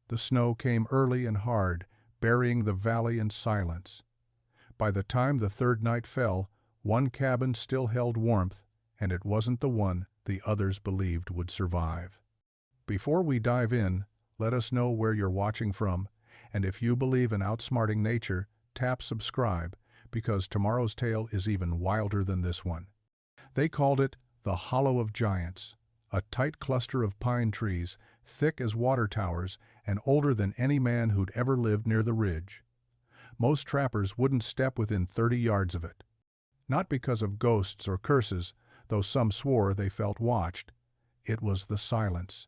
The snow came early and hard, burying the valley in silence. By the time the third night fell, one cabin still held warmth, and it wasn't the one the others believed would survive. Before we dive in, let us know where you're watching from, and if you believe in outsmarting nature, tap subscribe, because tomorrow's tale is even wilder than this one. They called it the Hollow of Giants, a tight cluster of pine trees, thick as water towers and older than any man who'd ever lived near the ridge. Most trappers wouldn't step within 30 yards of it. Not because of ghosts or curses, though some swore they felt watched. It was the silence.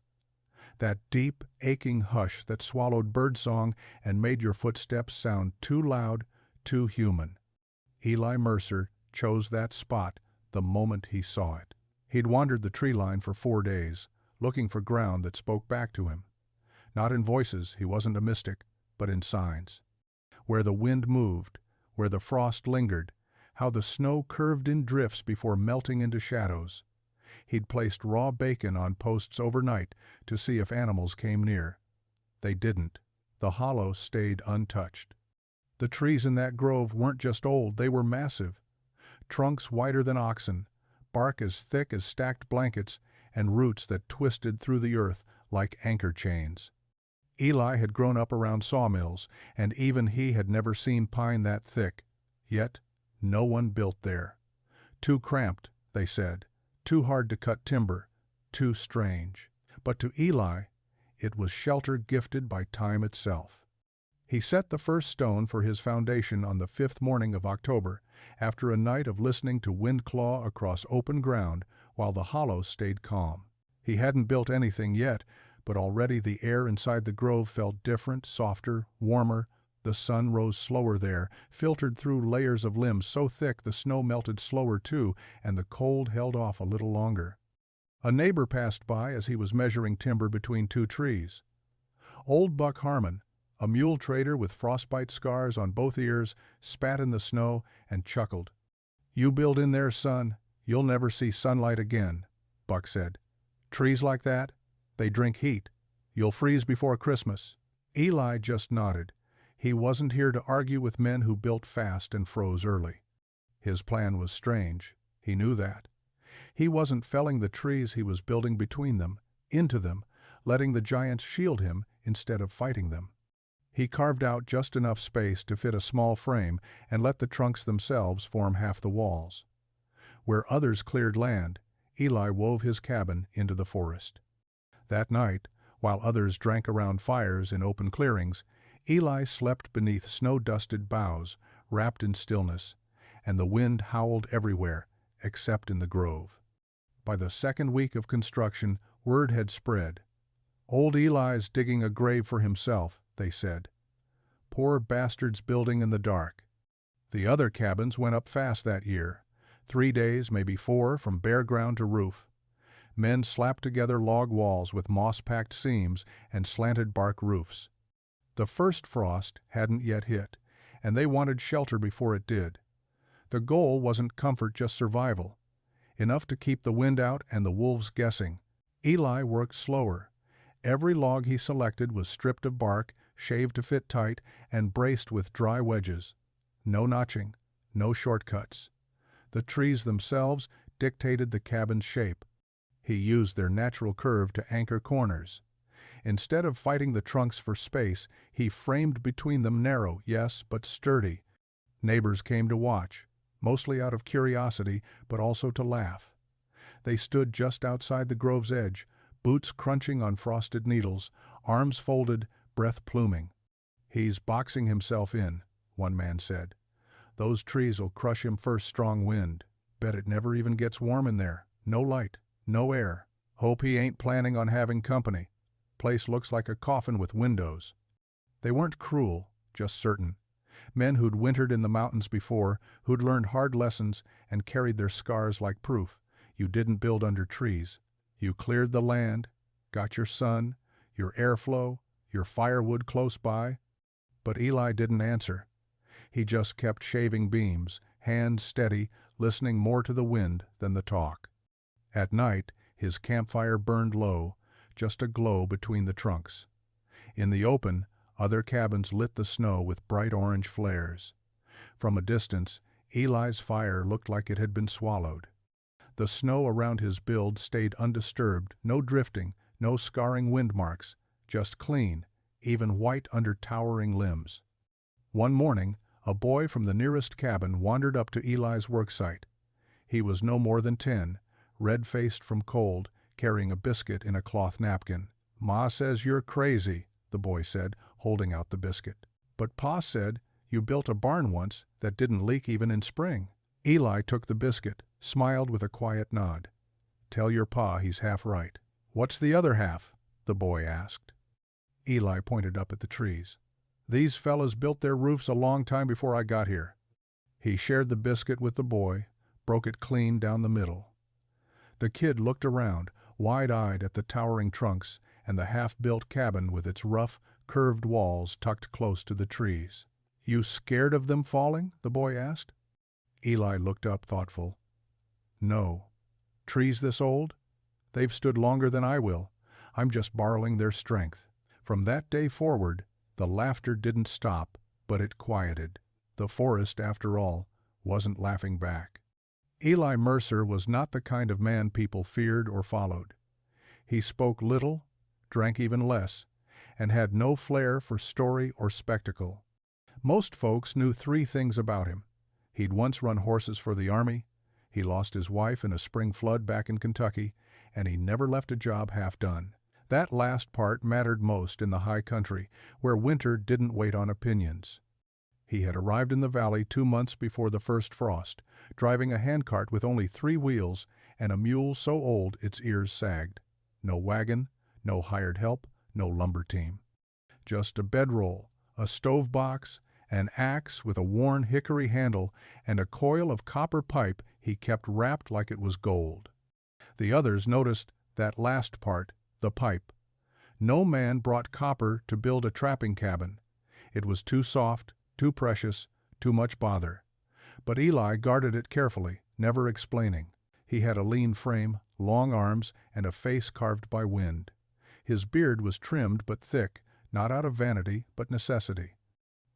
That deep, aching hush that swallowed birdsong and made your footsteps sound too loud, too human. Eli Mercer chose that spot the moment he saw it. He'd wandered the tree line for 4 days, looking for ground that spoke back to him. Not in voices, he wasn't a mystic, but in signs. Where the wind moved, where the frost lingered, how the snow curved in drifts before melting into shadows. He'd placed raw bacon on posts overnight to see if animals came near. They didn't. The hollow stayed untouched. The trees in that grove weren't just old, they were massive. Trunks wider than oxen, bark as thick as stacked blankets, and roots that twisted through the earth like anchor chains. Eli had grown up around sawmills, and even he had never seen pine that thick. Yet, no one built there. Too cramped, they said. Too hard to cut timber. Too strange. But to Eli, it was shelter gifted by time itself. He set the first stone for his foundation on the 5th morning of October, after a night of listening to wind claw across open ground while the hollow stayed calm. He hadn't built anything yet, but already the air inside the grove felt different, softer, warmer. The sun rose slower there, filtered through layers of limbs so thick the snow melted slower too, and the cold held off a little longer. A neighbor passed by as he was measuring timber between 2 trees. Old Buck Harmon, a mule trader with frostbite scars on both ears, spat in the snow and chuckled. "You build in there, son, you'll never see sunlight again," Buck said. "Trees like that, they drink heat. You'll freeze before Christmas." Eli just nodded. He wasn't here to argue with men who built fast and froze early. His plan was strange. He knew that. He wasn't felling the trees, he was building between them, into them, letting the giants shield him instead of fighting them. He carved out just enough space to fit a small frame and let the trunks themselves form half the walls. Where others cleared land, Eli wove his cabin into the forest. That night, while others drank around fires in open clearings, Eli slept beneath snow-dusted boughs, wrapped in stillness, and the wind howled everywhere, except in the grove. By the 2nd week of construction, word had spread. "Old Eli's digging a grave for himself," they said. "Poor bastard's building in the dark." The other cabins went up fast that year. 3 days, maybe 4, from bare ground to roof. Men slapped together log walls with moss-packed seams and slanted bark roofs. The first frost hadn't yet hit, and they wanted shelter before it did. The goal wasn't comfort, just survival. Enough to keep the wind out and the wolves guessing. Eli worked slower. Every log he selected was stripped of bark, shaved to fit tight, and braced with dry wedges. No notching, no shortcuts. The trees themselves dictated the cabin's shape. He used their natural curve to anchor corners. Instead of fighting the trunks for space, he framed between them narrow, yes, but sturdy. Neighbors came to watch, mostly out of curiosity, but also to laugh. They stood just outside the grove's edge, boots crunching on frosted needles, arms folded, breath pluming. "He's boxing himself in," one man said. "Those trees'll crush him first strong wind. Bet it never even gets warm in there. No light, no air. Hope he ain't planning on having company. Place looks like a coffin with windows." They weren't cruel, just certain. Men who'd wintered in the mountains before, who'd learned hard lessons and carried their scars like proof. You didn't build under trees. You cleared the land, got your sun, your airflow, your firewood close by. But Eli didn't answer. He just kept shaving beams, hands steady, listening more to the wind than the talk. At night, his campfire burned low, just a glow between the trunks. In the open, other cabins lit the snow with bright orange flares. From a distance, Eli's fire looked like it had been swallowed. The snow around his build stayed undisturbed, no drifting, no scarring wind marks, just clean, even white under towering limbs. One morning, a boy from the nearest cabin wandered up to Eli's worksite. He was no more than 10, red-faced from cold, carrying a biscuit in a cloth napkin. "Ma says you're crazy," the boy said, holding out the biscuit. "But Pa said you built a barn once that didn't leak even in spring." Eli took the biscuit, smiled with a quiet nod. "Tell your pa he's half right." "What's the other half?" the boy asked. Eli pointed up at the trees. "These fellas built their roofs a long time before I got here." He shared the biscuit with the boy, broke it clean down the middle. The kid looked around, wide-eyed at the towering trunks and the half-built cabin with its rough, curved walls tucked close to the trees. "You scared of them falling?" the boy asked. Eli looked up, thoughtful. "No. Trees this old? They've stood longer than I will. I'm just borrowing their strength." From that day forward, the laughter didn't stop, but it quieted. The forest, after all, wasn't laughing back. Eli Mercer was not the kind of man people feared or followed. He spoke little, drank even less, and had no flair for story or spectacle. Most folks knew 3 things about him. He'd once run horses for the Army, he lost his wife in a spring flood back in Kentucky, and he never left a job half done. That last part mattered most in the high country, where winter didn't wait on opinions. He had arrived in the valley 2 months before the first frost, driving a handcart with only 3 wheels and a mule so old its ears sagged. No wagon, no hired help, no lumber team. Just a bedroll, a stove box, an axe with a worn hickory handle, and a coil of copper pipe he kept wrapped like it was gold. The others noticed that last part, the pipe. No man brought copper to build a trapping cabin. It was too soft, too precious, too much bother. But Eli guarded it carefully, never explaining. He had a lean frame, long arms, and a face carved by wind. His beard was trimmed but thick, not out of vanity but necessity.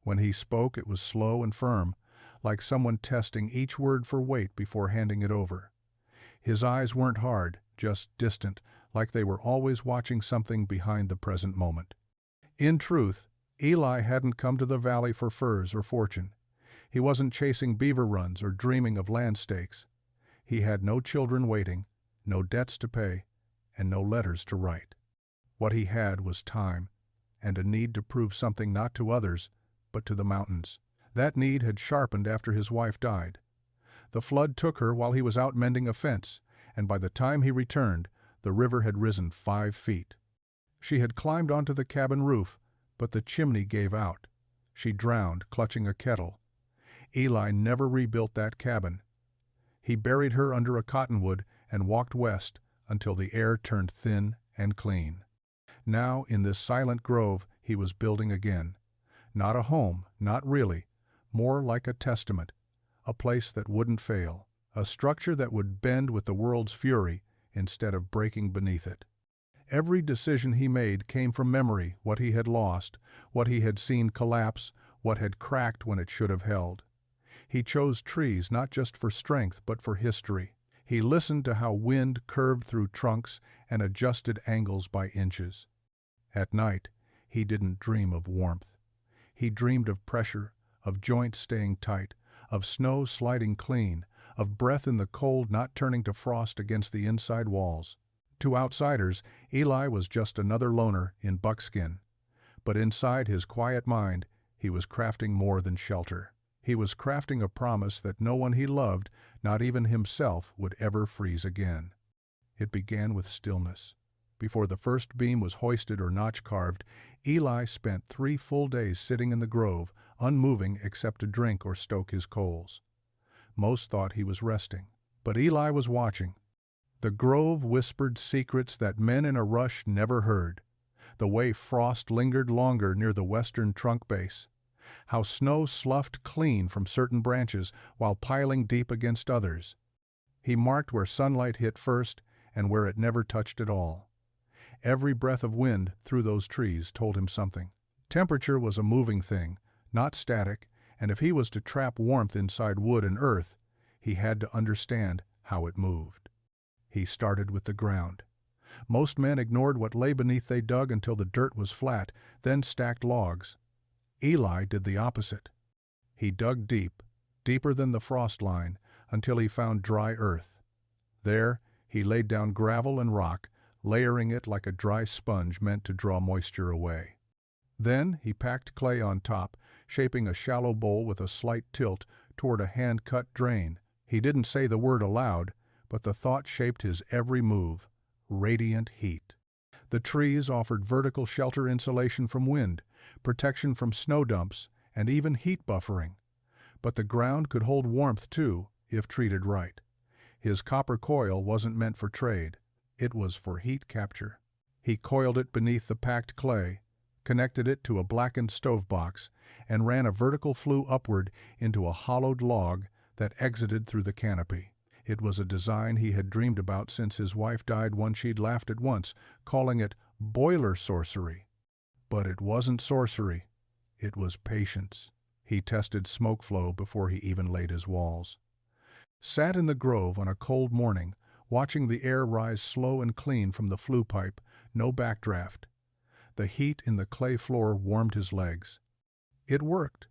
When he spoke, it was slow and firm, like someone testing each word for weight before handing it over. His eyes weren't hard, just distant, like they were always watching something behind the present moment. In truth, Eli hadn't come to the valley for furs or fortune. He wasn't chasing beaver runs or dreaming of land stakes. He had no children waiting, no debts to pay, and no letters to write. What he had was time, and a need to prove something not to others, but to the mountains. That need had sharpened after his wife died. The flood took her while he was out mending a fence, and by the time he returned, the river had risen 5 feet. She had climbed onto the cabin roof, but the chimney gave out. She drowned, clutching a kettle. Eli never rebuilt that cabin. He buried her under a cottonwood and walked west until the air turned thin and clean. Now, in this silent grove, he was building again. Not a home, not really, more like a testament, a place that wouldn't fail, a structure that would bend with the world's fury instead of breaking beneath it. Every decision he made came from memory, what he had lost, what he had seen collapse, what had cracked when it should have held. He chose trees not just for strength but for history. He listened to how wind curved through trunks and adjusted angles by inches. At night, he didn't dream of warmth. He dreamed of pressure, of joints staying tight, of snow sliding clean, of breath in the cold not turning to frost against the inside walls. To outsiders, Eli was just another loner in buckskin. But inside his quiet mind, he was crafting more than shelter. He was crafting a promise that no one he loved, not even himself, would ever freeze again. It began with stillness. Before the first beam was hoisted or notch carved, Eli spent 3 full days sitting in the grove, unmoving except to drink or stoke his coals. Most thought he was resting, but Eli was watching. The grove whispered secrets that men in a rush never heard. The way frost lingered longer near the western trunk base. How snow sloughed clean from certain branches while piling deep against others. He marked where sunlight hit first and where it never touched at all. Every breath of wind through those trees told him something. Temperature was a moving thing, not static, and if he was to trap warmth inside wood and earth, he had to understand how it moved. He started with the ground. Most men ignored what lay beneath. They dug until the dirt was flat, then stacked logs. Eli did the opposite. He dug deep, deeper than the frost line, until he found dry earth. There, he laid down gravel and rock, layering it like a dry sponge meant to draw moisture away. Then he packed clay on top, shaping a shallow bowl with a slight tilt toward a hand-cut drain. He didn't say the word aloud, but the thought shaped his every move. Radiant heat. The trees offered vertical shelter, insulation from wind, protection from snow dumps, and even heat buffering. But the ground could hold warmth too, if treated right. His copper coil wasn't meant for trade. It was for heat capture. He coiled it beneath the packed clay, connected it to a blackened stove box, and ran a vertical flue upward into a hollowed log that exited through the canopy. It was a design he had dreamed about since his wife died. She'd laughed at once, calling it boiler sorcery. But it wasn't sorcery. It was patience. He tested smoke flow before he even laid his walls. Sat in the grove on a cold morning, watching the air rise slow and clean from the flue pipe, no backdraft. The heat in the clay floor warmed his legs. It worked.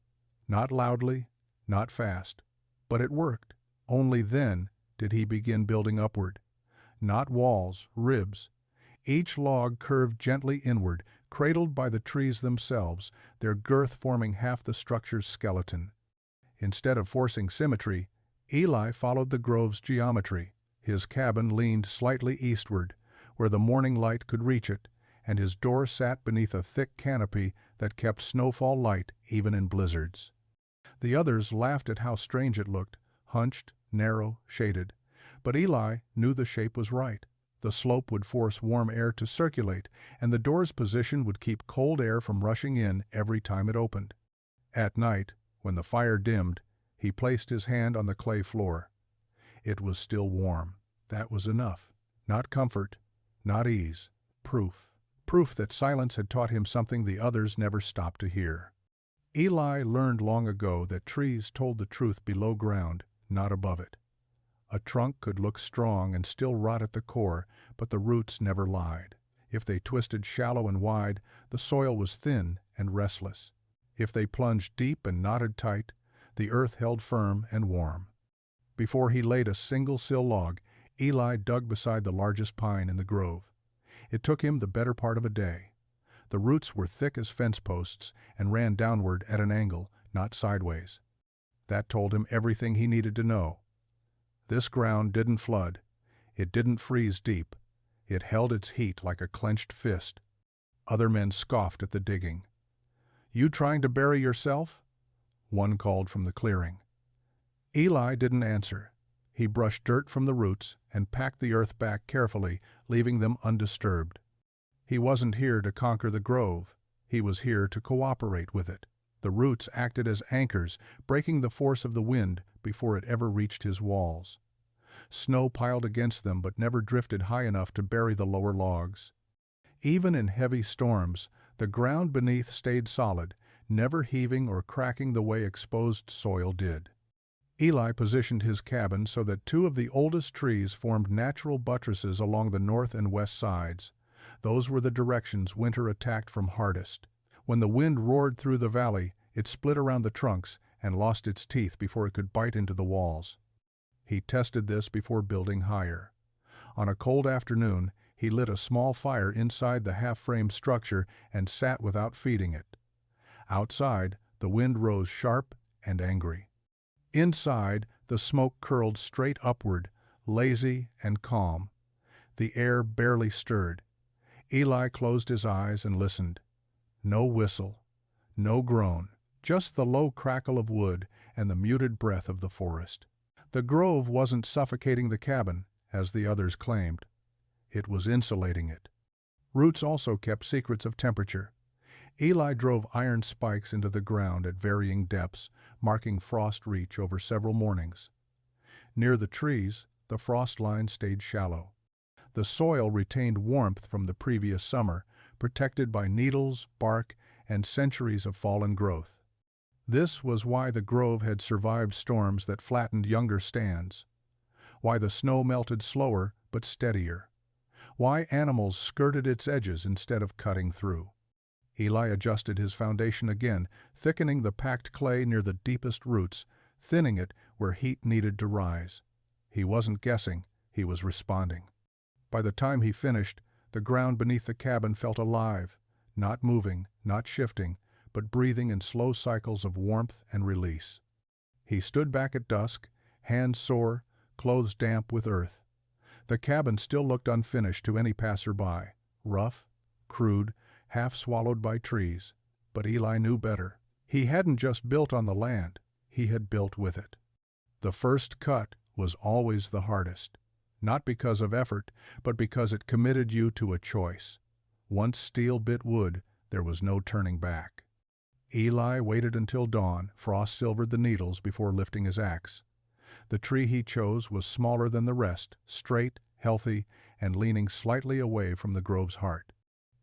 Not loudly, not fast, but it worked. Only then did he begin building upward. Not walls, ribs. Each log curved gently inward, cradled by the trees themselves, their girth forming half the structure's skeleton. Instead of forcing symmetry, Eli followed the grove's geometry. His cabin leaned slightly eastward, where the morning light could reach it, and his door sat beneath a thick canopy that kept snowfall light even in blizzards. The others laughed at how strange it looked, hunched, narrow, shaded. But Eli knew the shape was right. The slope would force warm air to circulate, and the door's position would keep cold air from rushing in every time it opened. At night, when the fire dimmed, he placed his hand on the clay floor. It was still warm. That was enough. Not comfort, not ease. Proof. Proof that silence had taught him something the others never stopped to hear. Eli learned long ago that trees told the truth below ground, not above it. A trunk could look strong and still rot at the core, but the roots never lied. If they twisted shallow and wide, the soil was thin and restless. If they plunged deep and knotted tight, the earth held firm and warm. Before he laid a single sill log, Eli dug beside the largest pine in the grove. It took him the better part of a day. The roots were thick as fence posts and ran downward at an angle, not sideways. That told him everything he needed to know. This ground didn't flood. It didn't freeze deep. It held its heat like a clenched fist. Other men scoffed at the digging. "You trying to bury yourself?" one called from the clearing. Eli didn't answer. He brushed dirt from the roots and packed the earth back carefully, leaving them undisturbed. He wasn't here to conquer the grove. He was here to cooperate with it. The roots acted as anchors, breaking the force of the wind before it ever reached his walls. Snow piled against them but never drifted high enough to bury the lower logs. Even in heavy storms, the ground beneath stayed solid, never heaving or cracking the way exposed soil did. Eli positioned his cabin so that two of the oldest trees formed natural buttresses along the north and west sides. Those were the directions winter attacked from hardest. When the wind roared through the valley, it split around the trunks and lost its teeth before it could bite into the walls. He tested this before building higher. On a cold afternoon, he lit a small fire inside the half-frame structure and sat without feeding it. Outside, the wind rose sharp and angry. Inside, the smoke curled straight upward, lazy and calm. The air barely stirred. Eli closed his eyes and listened. No whistle, no groan, just the low crackle of wood and the muted breath of the forest. The grove wasn't suffocating the cabin, as the others claimed. It was insulating it. Roots also kept secrets of temperature. Eli drove iron spikes into the ground at varying depths, marking frost reach over several mornings. Near the trees, the frost line stayed shallow. The soil retained warmth from the previous summer, protected by needles, bark, and centuries of fallen growth. This was why the grove had survived storms that flattened younger stands, why the snow melted slower but steadier, why animals skirted its edges instead of cutting through. Eli adjusted his foundation again, thickening the packed clay near the deepest roots, thinning it where heat needed to rise. He wasn't guessing, he was responding. By the time he finished, the ground beneath the cabin felt alive, not moving, not shifting, but breathing in slow cycles of warmth and release. He stood back at dusk, hands sore, clothes damp with earth. The cabin still looked unfinished to any passer-by, rough, crude, half swallowed by trees. But Eli knew better. He hadn't just built on the land, he had built with it. The first cut was always the hardest, not because of effort, but because it committed you to a choice. Once steel bit wood, there was no turning back. Eli waited until dawn, frost silvered the needles before lifting his axe. The tree he chose was smaller than the rest, straight, healthy, and leaning slightly away from the grove's heart.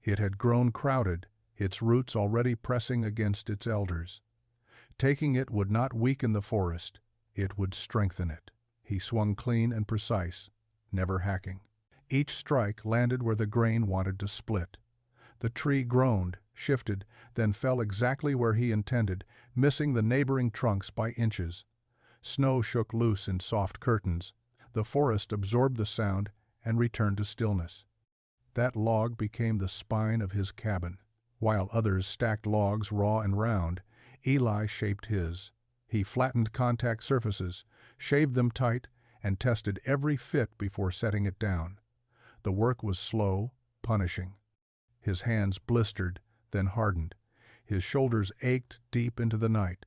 It had grown crowded, its roots already pressing against its elders. Taking it would not weaken the forest, it would strengthen it. He swung clean and precise, never hacking. Each strike landed where the grain wanted to split. The tree groaned, shifted, then fell exactly where he intended, missing the neighboring trunks by inches. Snow shook loose in soft curtains. The forest absorbed the sound and returned to stillness. That log became the spine of his cabin. While others stacked logs raw and round, Eli shaped his. He flattened contact surfaces, shaved them tight, and tested every fit before setting it down. The work was slow, punishing. His hands blistered, then hardened. His shoulders ached deep into the night.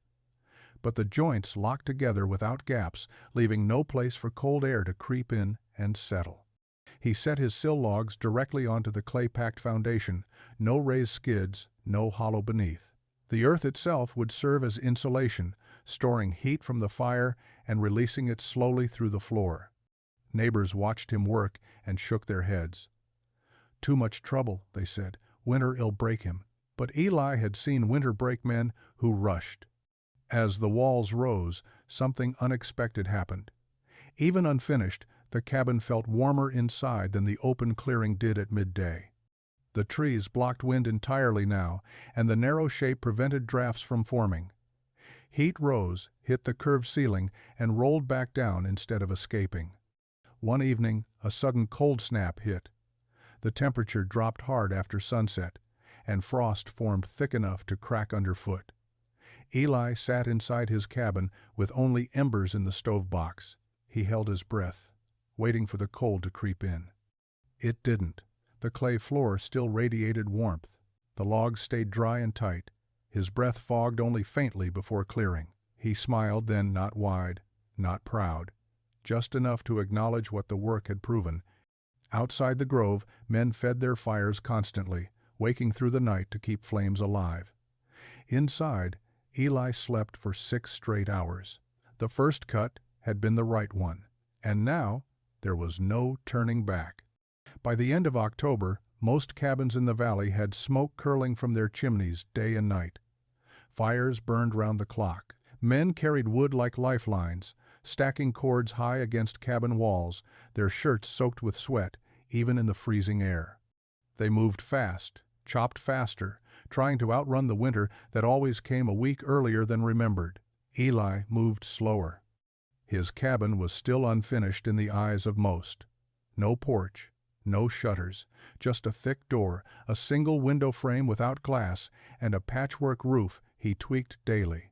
But the joints locked together without gaps, leaving no place for cold air to creep in and settle. He set his sill logs directly onto the clay-packed foundation, no raised skids, no hollow beneath. The earth itself would serve as insulation, storing heat from the fire and releasing it slowly through the floor. Neighbors watched him work and shook their heads. "Too much trouble," they said. "Winter'll break him." But Eli had seen winter break men who rushed. As the walls rose, something unexpected happened. Even unfinished, the cabin felt warmer inside than the open clearing did at midday. The trees blocked wind entirely now, and the narrow shape prevented drafts from forming. Heat rose, hit the curved ceiling, and rolled back down instead of escaping. One evening, a sudden cold snap hit. The temperature dropped hard after sunset, and frost formed thick enough to crack underfoot. Eli sat inside his cabin with only embers in the stove box. He held his breath, waiting for the cold to creep in. It didn't. The clay floor still radiated warmth. The logs stayed dry and tight. His breath fogged only faintly before clearing. He smiled, then not wide, not proud, just enough to acknowledge what the work had proven. Outside the grove, men fed their fires constantly, waking through the night to keep flames alive. Inside, Eli slept for 6 straight hours. The first cut had been the right one, and now there was no turning back. By the end of October, most cabins in the valley had smoke curling from their chimneys day and night. Fires burned round the clock. Men carried wood like lifelines, stacking cords high against cabin walls, their shirts soaked with sweat, even in the freezing air. They moved fast, chopped faster, trying to outrun the winter that always came a week earlier than remembered. Eli moved slower. His cabin was still unfinished in the eyes of most. No porch, no shutters, just a thick door, a single window frame without glass, and a patchwork roof he tweaked daily.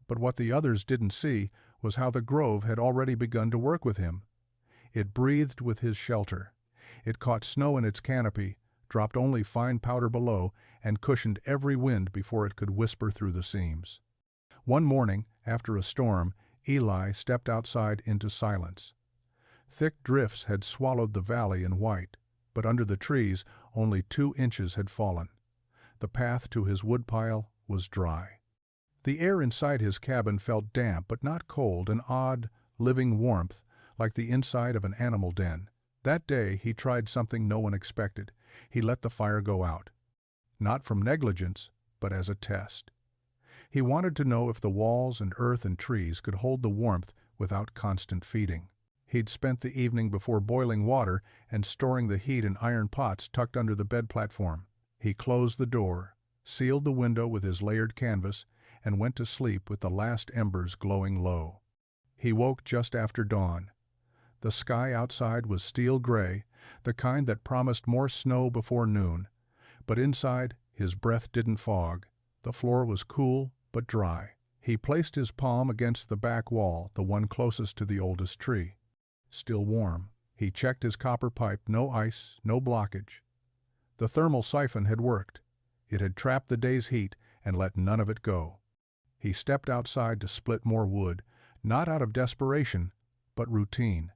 But what the others didn't see was how the grove had already begun to work with him. It breathed with his shelter. It caught snow in its canopy, dropped only fine powder below, and cushioned every wind before it could whisper through the seams. One morning, after a storm, Eli stepped outside into silence. Thick drifts had swallowed the valley in white, but under the trees only 2 inches had fallen. The path to his woodpile was dry. The air inside his cabin felt damp but not cold, an odd, living warmth like the inside of an animal den. That day he tried something no one expected. He let the fire go out. Not from negligence, but as a test. He wanted to know if the walls and earth and trees could hold the warmth without constant feeding. He'd spent the evening before boiling water and storing the heat in iron pots tucked under the bed platform. He closed the door, sealed the window with his layered canvas, and went to sleep with the last embers glowing low. He woke just after dawn. The sky outside was steel gray, the kind that promised more snow before noon, but inside his breath didn't fog. The floor was cool but dry. He placed his palm against the back wall, the one closest to the oldest tree. Still warm. He checked his copper pipe, no ice, no blockage. The thermal siphon had worked. It had trapped the day's heat and let none of it go. He stepped outside to split more wood, not out of desperation, but routine.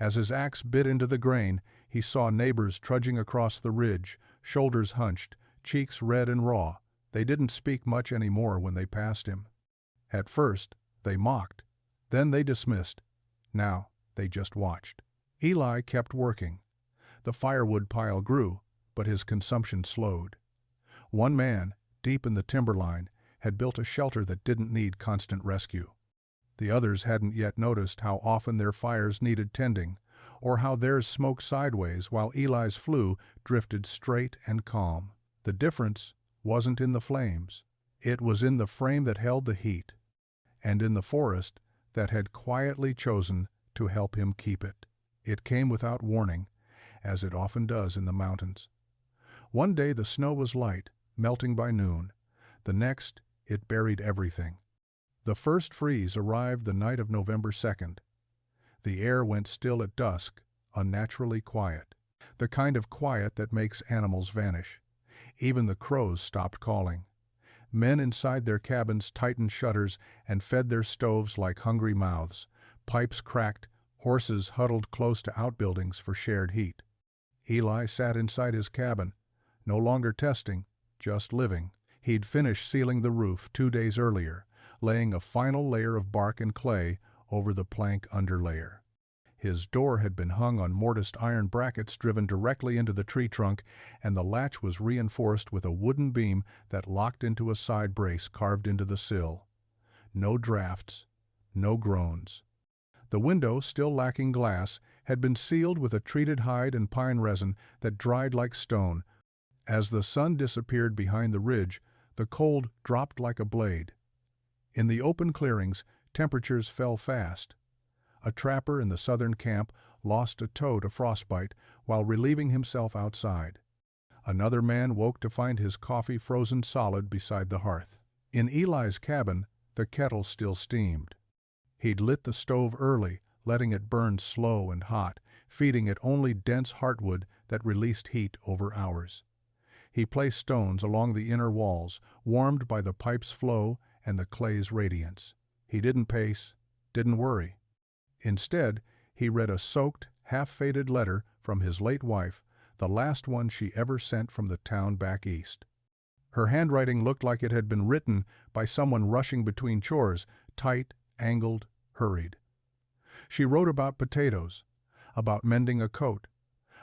As his axe bit into the grain, he saw neighbors trudging across the ridge, shoulders hunched, cheeks red and raw. They didn't speak much anymore when they passed him. At first, they mocked. Then they dismissed. Now, they just watched. Eli kept working. The firewood pile grew, but his consumption slowed. One man, deep in the timberline, had built a shelter that didn't need constant rescue. The others hadn't yet noticed how often their fires needed tending, or how theirs smoked sideways while Eli's flue drifted straight and calm. The difference wasn't in the flames. It was in the frame that held the heat, and in the forest that had quietly chosen to help him keep it. It came without warning, as it often does in the mountains. One day the snow was light, melting by noon. The next, it buried everything. The first freeze arrived the night of November 2nd. The air went still at dusk, unnaturally quiet. The kind of quiet that makes animals vanish. Even the crows stopped calling. Men inside their cabins tightened shutters and fed their stoves like hungry mouths. Pipes cracked, horses huddled close to outbuildings for shared heat. Eli sat inside his cabin, no longer testing, just living. He'd finished sealing the roof 2 days earlier, laying a final layer of bark and clay over the plank underlayer. His door had been hung on mortised iron brackets driven directly into the tree trunk, and the latch was reinforced with a wooden beam that locked into a side brace carved into the sill. No drafts, no groans. The window, still lacking glass, had been sealed with a treated hide and pine resin that dried like stone. As the sun disappeared behind the ridge, the cold dropped like a blade. In the open clearings, temperatures fell fast. A trapper in the southern camp lost a toe to frostbite while relieving himself outside. Another man woke to find his coffee frozen solid beside the hearth. In Eli's cabin, the kettle still steamed. He'd lit the stove early, letting it burn slow and hot, feeding it only dense heartwood that released heat over hours. He placed stones along the inner walls, warmed by the pipe's flow and the clay's radiance. He didn't pace, didn't worry. Instead, he read a soaked, half-faded letter from his late wife, the last one she ever sent from the town back east. Her handwriting looked like it had been written by someone rushing between chores, tight, angled, hurried. She wrote about potatoes, about mending a coat,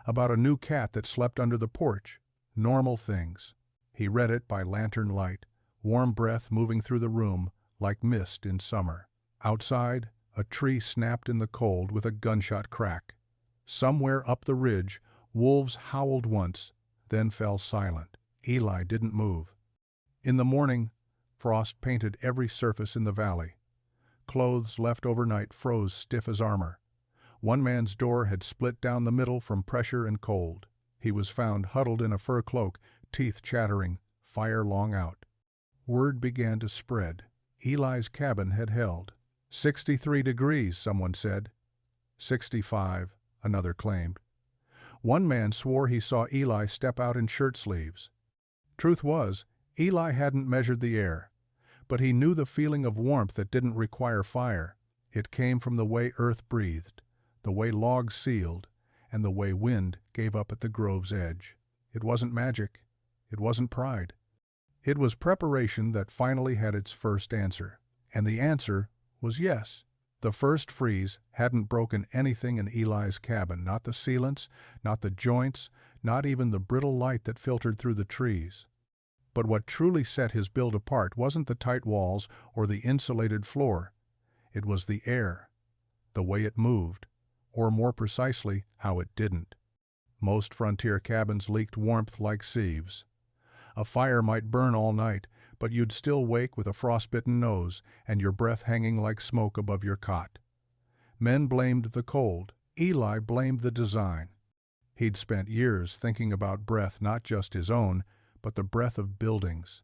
about a new cat that slept under the porch. Normal things. He read it by lantern light, warm breath moving through the room like mist in summer. Outside, a tree snapped in the cold with a gunshot crack. Somewhere up the ridge, wolves howled once, then fell silent. Eli didn't move. In the morning, frost painted every surface in the valley. Clothes left overnight froze stiff as armor. One man's door had split down the middle from pressure and cold. He was found huddled in a fur cloak, teeth chattering, fire long out. Word began to spread. Eli's cabin had held. 63 degrees, someone said. 65, another claimed. One man swore he saw Eli step out in shirt sleeves. Truth was, Eli hadn't measured the air, but he knew the feeling of warmth that didn't require fire. It came from the way earth breathed, the way logs sealed, and the way wind gave up at the grove's edge. It wasn't magic. It wasn't pride. It was preparation that finally had its first answer. And the answer was yes. The first freeze hadn't broken anything in Eli's cabin, not the sealants, not the joints, not even the brittle light that filtered through the trees. But what truly set his build apart wasn't the tight walls or the insulated floor. It was the air, the way it moved, or more precisely, how it didn't. Most frontier cabins leaked warmth like sieves. A fire might burn all night, but you'd still wake with a frostbitten nose and your breath hanging like smoke above your cot. Men blamed the cold. Eli blamed the design. He'd spent years thinking about breath, not just his own, but the breath of buildings.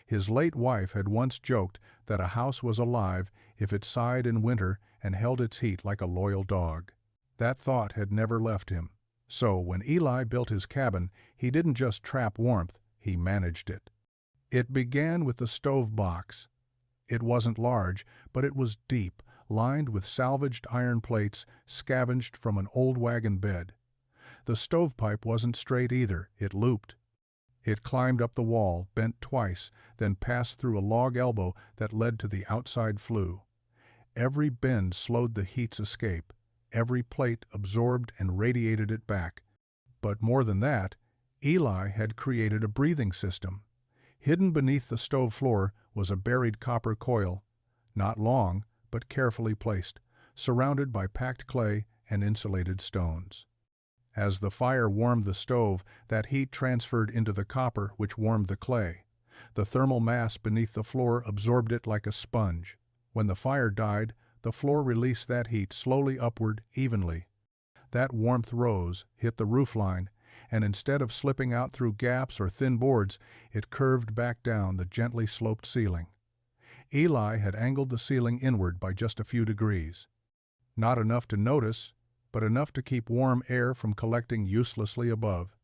His late wife had once joked that a house was alive if it sighed in winter and held its heat like a loyal dog. That thought had never left him. So when Eli built his cabin, he didn't just trap warmth, he managed it. It began with the stove box. It wasn't large, but it was deep, lined with salvaged iron plates scavenged from an old wagon bed. The stovepipe wasn't straight either, it looped. It climbed up the wall, bent twice, then passed through a log elbow that led to the outside flue. Every bend slowed the heat's escape. Every plate absorbed and radiated it back. But more than that, Eli had created a breathing system. Hidden beneath the stove floor was a buried copper coil, not long, but carefully placed, surrounded by packed clay and insulated stones. As the fire warmed the stove, that heat transferred into the copper, which warmed the clay. The thermal mass beneath the floor absorbed it like a sponge. When the fire died, the floor released that heat slowly upward, evenly. That warmth rose, hit the roofline, and instead of slipping out through gaps or thin boards, it curved back down the gently sloped ceiling. Eli had angled the ceiling inward by just a few degrees. Not enough to notice, but enough to keep warm air from collecting uselessly above.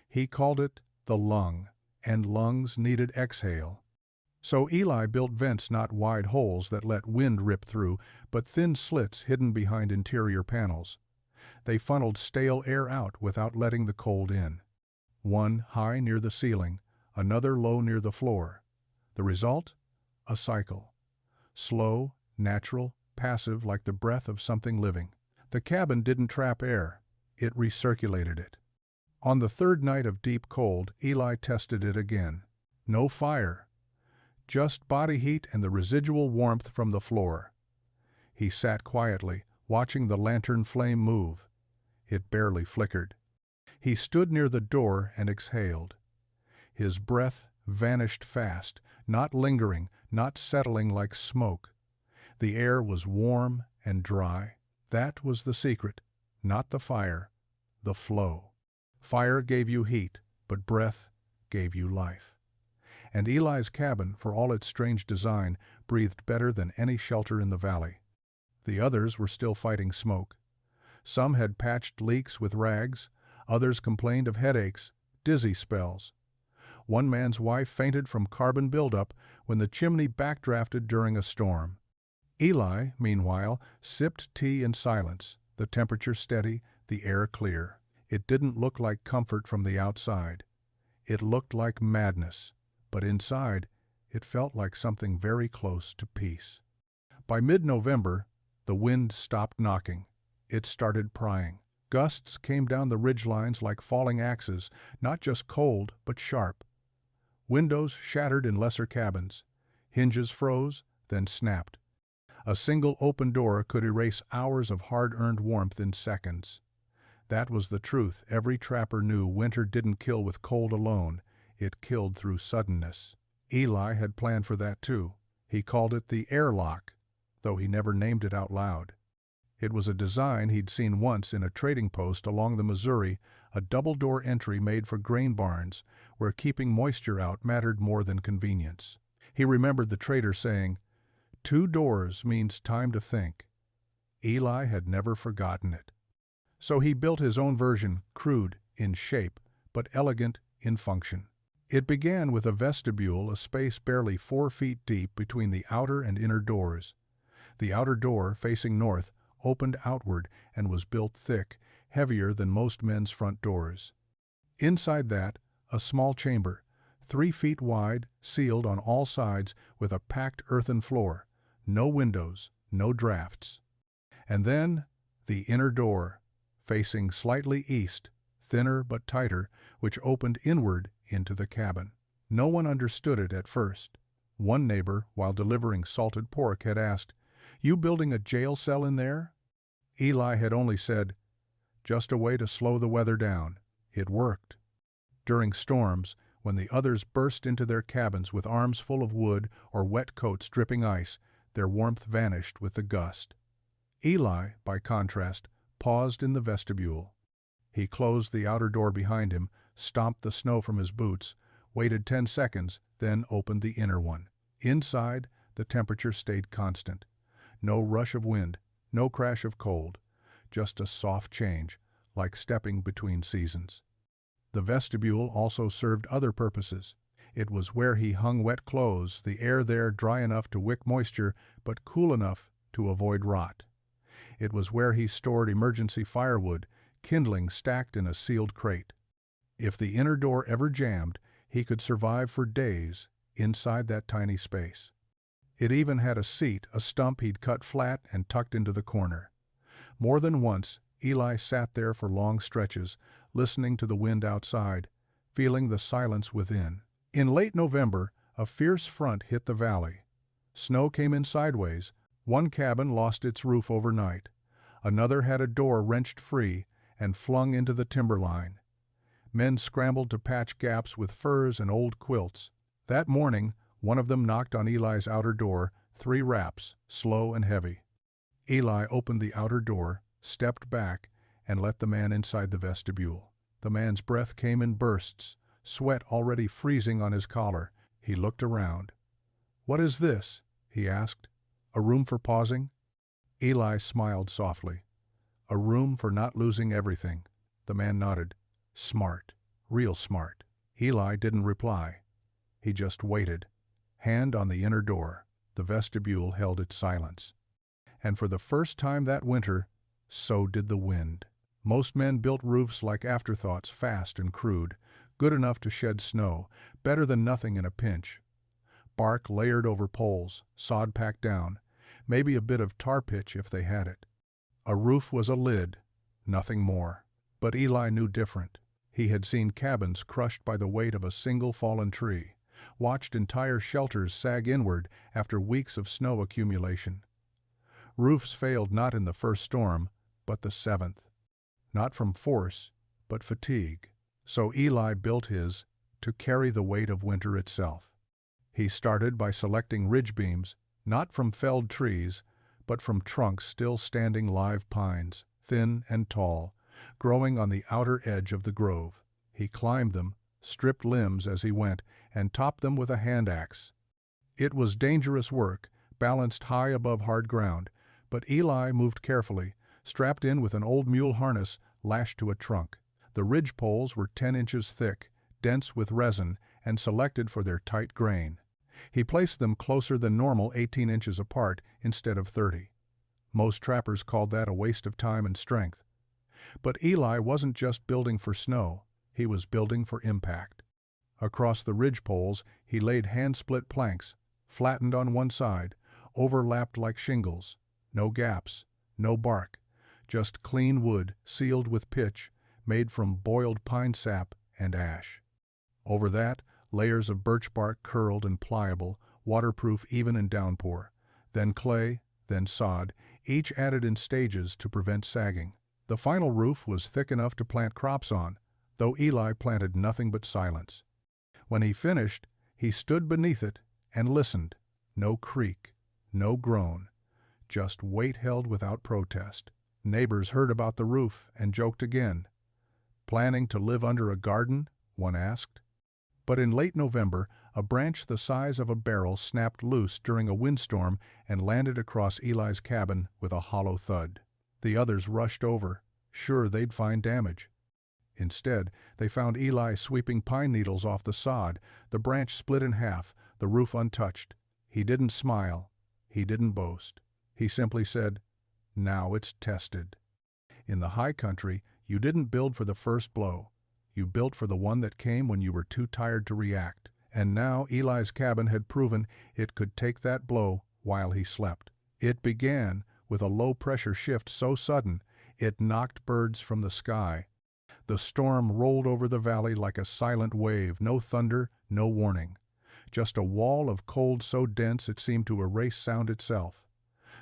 He called it the lung, and lungs needed exhale. So Eli built vents, not wide holes that let wind rip through, but thin slits hidden behind interior panels. They funneled stale air out without letting the cold in. One high near the ceiling, another low near the floor. The result? A cycle. Slow, natural, passive, like the breath of something living. The cabin didn't trap air, it recirculated it. On the third night of deep cold, Eli tested it again. No fire, just body heat and the residual warmth from the floor. He sat quietly, watching the lantern flame move. It barely flickered. He stood near the door and exhaled. His breath vanished fast, not lingering, not settling like smoke. The air was warm and dry. That was the secret, not the fire, the flow. Fire gave you heat, but breath gave you life. And Eli's cabin, for all its strange design, breathed better than any shelter in the valley. The others were still fighting smoke. Some had patched leaks with rags, others complained of headaches, dizzy spells. One man's wife fainted from carbon buildup when the chimney backdrafted during a storm. Eli, meanwhile, sipped tea in silence, the temperature steady, the air clear. It didn't look like comfort from the outside. It looked like madness, but inside, it felt like something very close to peace. By mid-November, the wind stopped knocking. It started prying. Gusts came down the ridgelines like falling axes, not just cold, but sharp. Windows shattered in lesser cabins. Hinges froze, then snapped. A single open door could erase hours of hard-earned warmth in seconds. That was the truth. Every trapper knew winter didn't kill with cold alone. It killed through suddenness. Eli had planned for that too. He called it the airlock, though he never named it out loud. It was a design he'd seen once in a trading post along the Missouri, a double-door entry made for grain barns, where keeping moisture out mattered more than convenience. He remembered the trader saying, "2 doors means time to think." Eli had never forgotten it. So he built his own version, crude in shape, but elegant in function. It began with a vestibule, a space barely 4 feet deep between the outer and inner doors. The outer door, facing north, opened outward and was built thick, heavier than most men's front doors. Inside that, a small chamber, 3 feet wide, sealed on all sides with a packed earthen floor. No windows, no drafts. And then the inner door, facing slightly east, thinner but tighter, which opened inward into the cabin. No one understood it at first. One neighbor, while delivering salted pork, had asked, "You building a jail cell in there?" Eli had only said, "Just a way to slow the weather down." It worked. During storms, when the others burst into their cabins with arms full of wood or wet coats dripping ice, their warmth vanished with the gust. Eli, by contrast, paused in the vestibule. He closed the outer door behind him, stomped the snow from his boots, waited 10 seconds, then opened the inner one. Inside, the temperature stayed constant. No rush of wind, no crash of cold, just a soft change, like stepping between seasons. The vestibule also served other purposes. It was where he hung wet clothes, the air there dry enough to wick moisture, but cool enough to avoid rot. It was where he stored emergency firewood, kindling stacked in a sealed crate. If the inner door ever jammed, he could survive for days inside that tiny space. It even had a seat, a stump he'd cut flat and tucked into the corner. More than once, Eli sat there for long stretches, listening to the wind outside, feeling the silence within. In late November, a fierce front hit the valley. Snow came in sideways. One cabin lost its roof overnight. Another had a door wrenched free and flung into the timberline. Men scrambled to patch gaps with furs and old quilts. That morning, one of them knocked on Eli's outer door, 3 raps, slow and heavy. Eli opened the outer door, stepped back, and let the man inside the vestibule. The man's breath came in bursts, sweat already freezing on his collar. He looked around. "What is this?" he asked. "A room for pausing?" Eli smiled softly. "A room for not losing everything." The man nodded. "Smart. Real smart." Eli didn't reply. He just waited, hand on the inner door. The vestibule held its silence. And for the first time that winter, so did the wind. Most men built roofs like afterthoughts, fast and crude, good enough to shed snow, better than nothing in a pinch. Bark layered over poles, sod packed down, maybe a bit of tar pitch if they had it. A roof was a lid, nothing more. But Eli knew different. He had seen cabins crushed by the weight of a single fallen tree, watched entire shelters sag inward after weeks of snow accumulation. Roofs failed not in the first storm, but the 7th. Not from force, but fatigue. So Eli built his to carry the weight of winter itself. He started by selecting ridge beams, not from felled trees, but from trunks still standing live pines, thin and tall, growing on the outer edge of the grove. He climbed them, stripped limbs as he went, and topped them with a hand axe. It was dangerous work, balanced high above hard ground, but Eli moved carefully, strapped in with an old mule harness lashed to a trunk. The ridge poles were 10 inches thick, dense with resin, and selected for their tight grain. He placed them closer than normal, 18 inches apart instead of 30. Most trappers called that a waste of time and strength. But Eli wasn't just building for snow, he was building for impact. Across the ridge poles, he laid hand-split planks, flattened on one side, overlapped like shingles. No gaps, no bark, just clean wood sealed with pitch, made from boiled pine sap and ash. Over that, layers of birch bark curled and pliable, waterproof even in downpour. Then clay, then sod, each added in stages to prevent sagging. The final roof was thick enough to plant crops on, though Eli planted nothing but silence. When he finished, he stood beneath it and listened. No creak, no groan, just weight held without protest. Neighbors heard about the roof and joked again. "Planning to live under a garden?" one asked. But in late November, a branch the size of a barrel snapped loose during a windstorm and landed across Eli's cabin with a hollow thud. The others rushed over, sure they'd find damage. Instead, they found Eli sweeping pine needles off the sod, the branch split in half, the roof untouched. He didn't smile. He didn't boast. He simply said, "Now it's tested." In the high country, you didn't build for the first blow. You built for the one that came when you were too tired to react. And now Eli's cabin had proven it could take that blow while he slept. It began with a low-pressure shift so sudden it knocked birds from the sky. The storm rolled over the valley like a silent wave, no thunder, no warning. Just a wall of cold so dense it seemed to erase sound itself.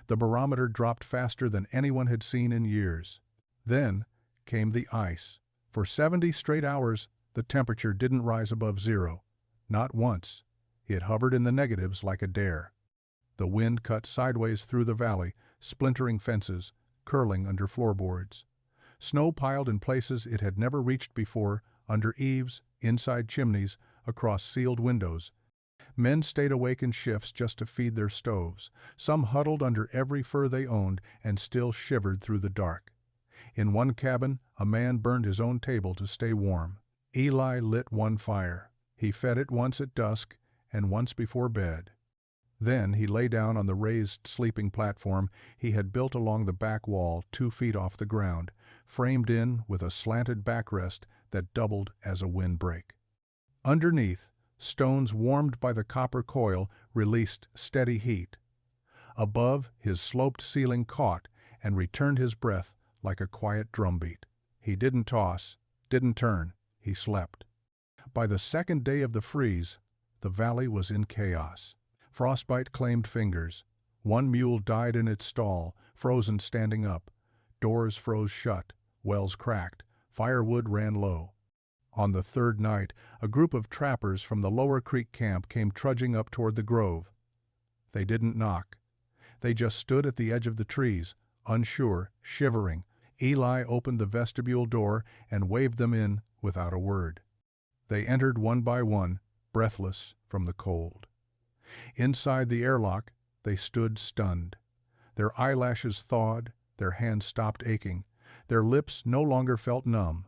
The barometer dropped faster than anyone had seen in years. Then came the ice. For 70 straight hours, the temperature didn't rise above zero. Not once. It hovered in the negatives like a dare. The wind cut sideways through the valley, splintering fences, curling under floorboards. Snow piled in places it had never reached before, under eaves, inside chimneys, across sealed windows. Men stayed awake in shifts just to feed their stoves. Some huddled under every fur they owned and still shivered through the dark. In one cabin, a man burned his own table to stay warm. Eli lit one fire. He fed it once at dusk and once before bed. Then he lay down on the raised sleeping platform he had built along the back wall 2 feet off the ground, framed in with a slanted backrest that doubled as a windbreak. Underneath, stones warmed by the copper coil released steady heat. Above, his sloped ceiling caught and returned his breath like a quiet drumbeat. He didn't toss, didn't turn, he slept. By the second day of the freeze, the valley was in chaos. Frostbite claimed fingers. One mule died in its stall, frozen standing up. Doors froze shut, wells cracked, firewood ran low. On the third night, a group of trappers from the Lower Creek camp came trudging up toward the grove. They didn't knock. They just stood at the edge of the trees, unsure, shivering. Eli opened the vestibule door and waved them in without a word. They entered one by one, breathless from the cold. Inside the airlock, they stood stunned. Their eyelashes thawed, their hands stopped aching, their lips no longer felt numb.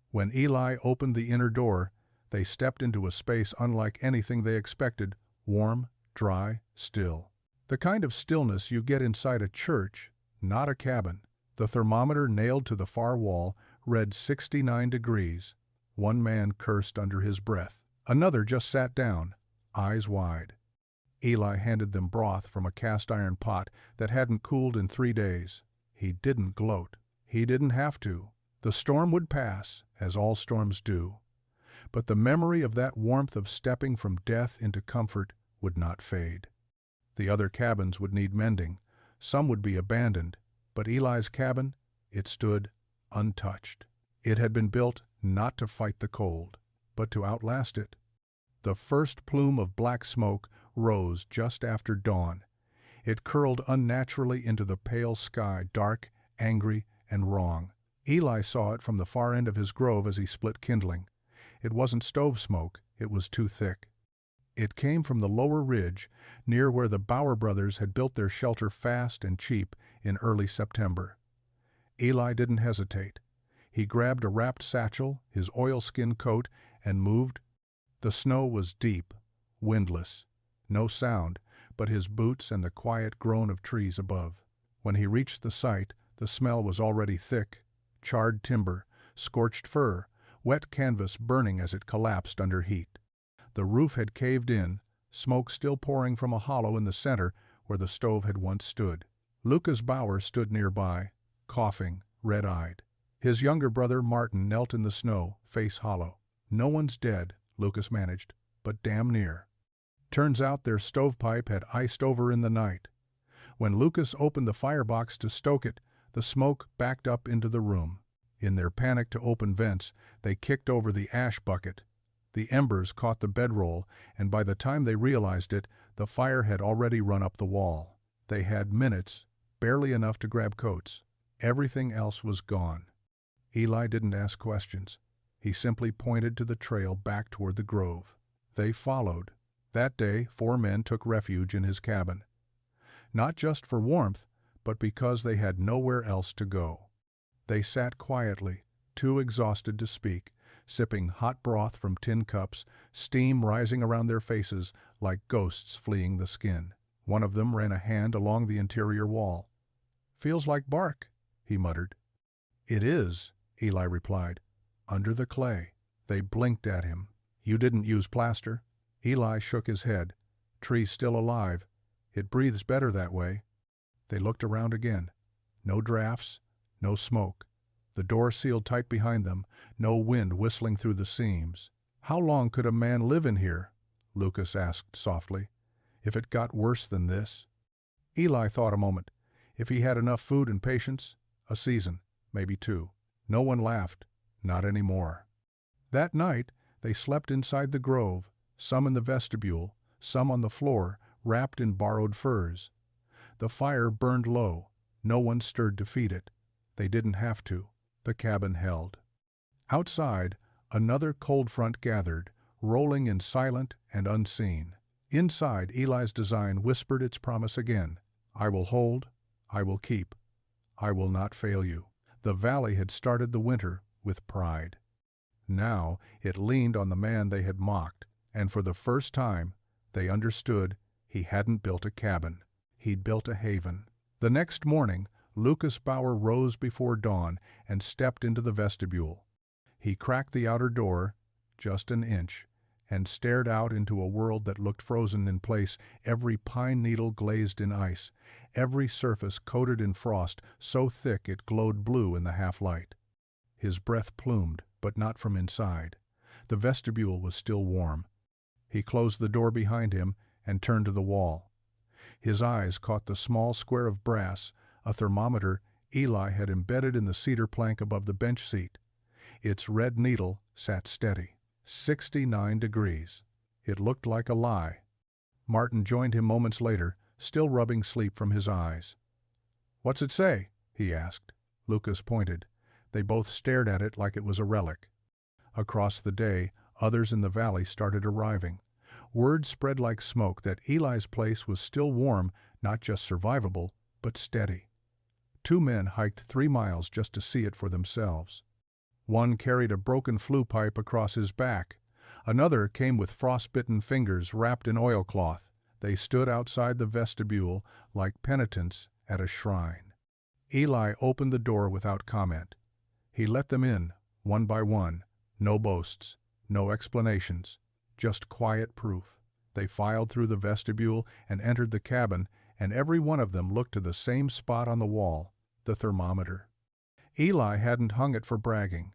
When Eli opened the inner door, they stepped into a space unlike anything they expected, warm, dry, still. The kind of stillness you get inside a church, not a cabin. The thermometer nailed to the far wall read 69 degrees. One man cursed under his breath. Another just sat down, eyes wide. Eli handed them broth from a cast-iron pot that hadn't cooled in 3 days. He didn't gloat. He didn't have to. The storm would pass, as all storms do. But the memory of that warmth of stepping from death into comfort would not fade. The other cabins would need mending. Some would be abandoned. But Eli's cabin, it stood untouched. It had been built not to fight the cold, but to outlast it. The first plume of black smoke rose just after dawn. It curled unnaturally into the pale sky, dark, angry, and wrong. Eli saw it from the far end of his grove as he split kindling. It wasn't stove smoke, it was too thick. It came from the lower ridge, near where the Bauer brothers had built their shelter fast and cheap in early September. Eli didn't hesitate. He grabbed a wrapped satchel, his oilskin coat, and moved. The snow was deep, windless. No sound, but his boots and the quiet groan of trees above. When he reached the site, the smell was already thick. Charred timber, scorched fur, wet canvas burning as it collapsed under heat. The roof had caved in, smoke still pouring from a hollow in the center where the stove had once stood. Lucas Bauer stood nearby, coughing, red-eyed. His younger brother Martin knelt in the snow, face hollow. No one's dead, Lucas managed, but damn near. Turns out their stovepipe had iced over in the night. When Lucas opened the firebox to stoke it, the smoke backed up into the room. In their panic to open vents, they kicked over the ash bucket. The embers caught the bedroll, and by the time they realized it, the fire had already run up the wall. They had minutes, barely enough to grab coats. Everything else was gone. Eli didn't ask questions. He simply pointed to the trail back toward the grove. They followed. That day, 4 men took refuge in his cabin. Not just for warmth, but because they had nowhere else to go. They sat quietly, too exhausted to speak, sipping hot broth from tin cups, steam rising around their faces like ghosts fleeing the skin. One of them ran a hand along the interior wall. "Feels like bark," he muttered. "It is," Eli replied, "under the clay." They blinked at him. "You didn't use plaster?" Eli shook his head. "Tree's still alive. It breathes better that way." They looked around again. No drafts, no smoke. The door sealed tight behind them, no wind whistling through the seams. "How long could a man live in here?" Lucas asked softly. "If it got worse than this?" Eli thought a moment. If he had enough food and patience, a season, maybe two. No one laughed, not anymore. That night, they slept inside the grove, some in the vestibule, some on the floor, wrapped in borrowed furs. The fire burned low. No one stirred to feed it. They didn't have to. The cabin held. Outside, another cold front gathered, rolling in silent and unseen. Inside, Eli's design whispered its promise again. "I will hold, I will keep, I will not fail you." The valley had started the winter with pride. Now it leaned on the man they had mocked, and for the first time they understood he hadn't built a cabin. He'd built a haven. The next morning, Lucas Bauer rose before dawn and stepped into the vestibule. He cracked the outer door, just an inch, and stared out into a world that looked frozen in place, every pine needle glazed in ice, every surface coated in frost so thick it glowed blue in the half-light. His breath plumed, but not from inside. The vestibule was still warm. He closed the door behind him and turned to the wall. His eyes caught the small square of brass, a thermometer Eli had embedded in the cedar plank above the bench seat. Its red needle sat steady. 69 degrees. It looked like a lie. Martin joined him moments later, still rubbing sleep from his eyes. "What's it say?" he asked. Lucas pointed. They both stared at it like it was a relic. Across the day, others in the valley started arriving. Word spread like smoke that Eli's place was still warm, not just survivable, but steady. 2 men hiked 3 miles just to see it for themselves. One carried a broken flue pipe across his back. Another came with frostbitten fingers wrapped in oilcloth. They stood outside the vestibule like penitents at a shrine. Eli opened the door without comment. He let them in, one by one. No boasts, no explanations, just quiet proof. They filed through the vestibule and entered the cabin, and every one of them looked to the same spot on the wall, the thermometer. Eli hadn't hung it for bragging.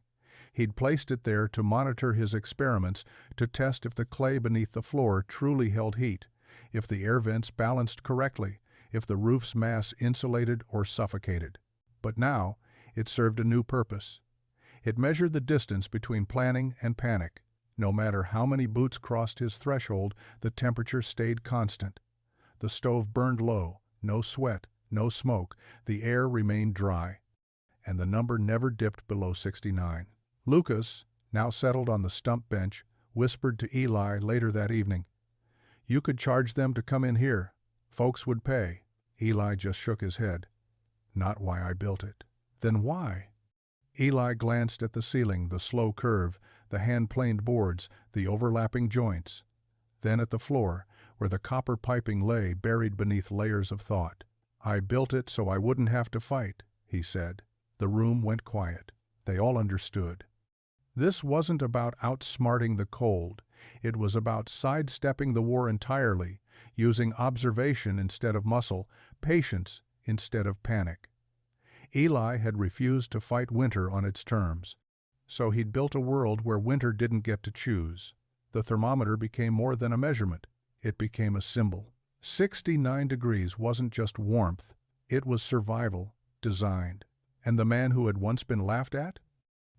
He'd placed it there to monitor his experiments, to test if the clay beneath the floor truly held heat, if the air vents balanced correctly, if the roof's mass insulated or suffocated. But now, it served a new purpose. It measured the distance between planning and panic. No matter how many boots crossed his threshold, the temperature stayed constant. The stove burned low, no sweat, no smoke, the air remained dry, and the number never dipped below 69. Lucas, now settled on the stump bench, whispered to Eli later that evening, "You could charge them to come in here. Folks would pay." Eli just shook his head. "Not why I built it." "Then why?" Eli glanced at the ceiling, the slow curve, the hand-planed boards, the overlapping joints. Then at the floor, where the copper piping lay buried beneath layers of thought. "I built it so I wouldn't have to fight," he said. The room went quiet. They all understood. This wasn't about outsmarting the cold. It was about sidestepping the war entirely, using observation instead of muscle, patience instead of panic. Eli had refused to fight winter on its terms. So he'd built a world where winter didn't get to choose. The thermometer became more than a measurement. It became a symbol. 69 degrees wasn't just warmth. It was survival, designed. And the man who had once been laughed at?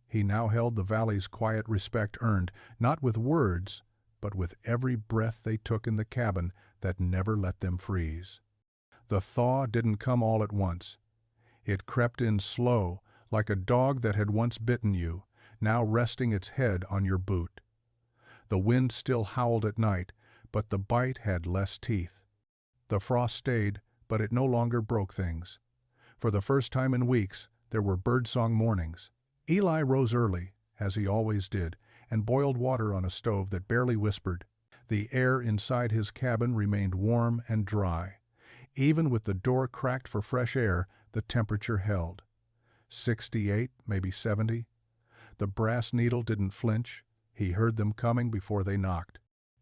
He now held the valley's quiet respect earned, not with words, but with every breath they took in the cabin that never let them freeze. The thaw didn't come all at once. It crept in slow, like a dog that had once bitten you, now resting its head on your boot. The wind still howled at night, but the bite had less teeth. The frost stayed, but it no longer broke things. For the first time in weeks, there were birdsong mornings. Eli rose early, as he always did, and boiled water on a stove that barely whispered. The air inside his cabin remained warm and dry. Even with the door cracked for fresh air, the temperature held. 68, maybe 70. The brass needle didn't flinch. He heard them coming before they knocked.